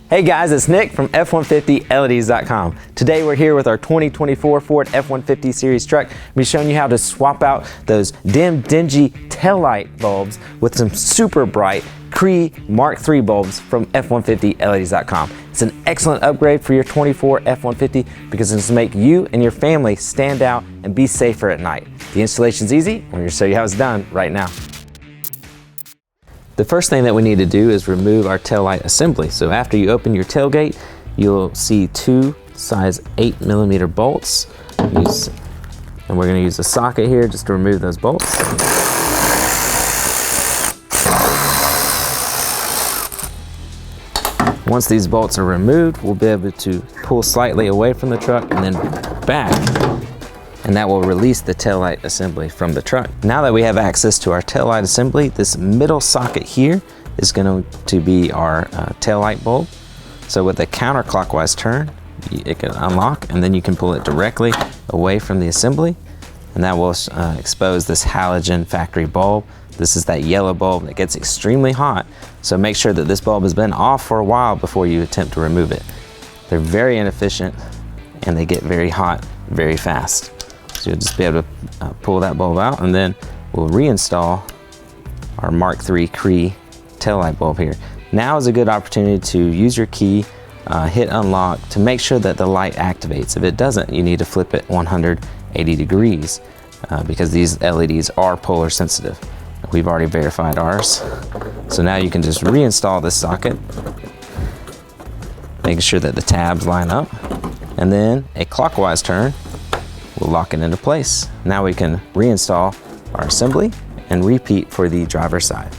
Hey guys, it's Nick from F150 LEDs.com. Today we're here with our 2024 Ford F150 series truck. We're showing you how to swap out those dim, dingy tail light bulbs with some super bright CREE Mark III bulbs from F150 LEDs.com. It's an excellent upgrade for your 24 F150 because it's going to make you and your family stand out and be safer at night. The installation's easy. We're going to show you how it's done right now. The first thing that we need to do is remove our taillight assembly. So after you open your tailgate, you'll see two size 8mm bolts. And we're going to use a socket here just to remove those bolts. Once these bolts are removed, we'll be able to pull slightly away from the truck and then back, and that will release the taillight assembly from the truck. Now that we have access to our taillight assembly, this middle socket here is going to be our taillight bulb. So with a counterclockwise turn, it can unlock, and then you can pull it directly away from the assembly, and that will expose this halogen factory bulb. This is that yellow bulb that gets extremely hot, so make sure that this bulb has been off for a while before you attempt to remove it. They're very inefficient and they get very hot very fast. So you'll just be able to pull that bulb out, and then we'll reinstall our Mark III CREE taillight bulb here. Now is a good opportunity to use your key, hit unlock to make sure that the light activates. If it doesn't, you need to flip it 180 degrees because these LEDs are polar sensitive. We've already verified ours. So now you can just reinstall this socket, making sure that the tabs line up, and then a clockwise turn will lock it into place. Now we can reinstall our assembly and repeat for the driver's side.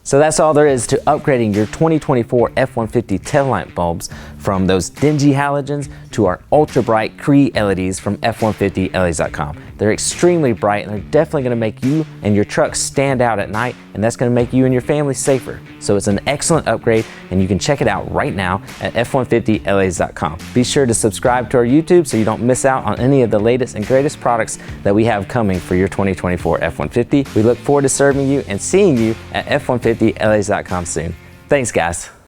So that's all there is to upgrading your 2024 F150 taillight bulbs from those dingy halogens to our ultra bright CREE LEDs from F150 LEDs.com. They're extremely bright and they're definitely going to make you and your truck stand out at night, and that's going to make you and your family safer. So it's an excellent upgrade, and you can check it out right now at F150 LEDs.com. Be sure to subscribe to our YouTube so you don't miss out on any of the latest and greatest products that we have coming for your 2024 F150. We look forward to serving you and seeing you at F150 LEDs.com soon. Thanks, guys.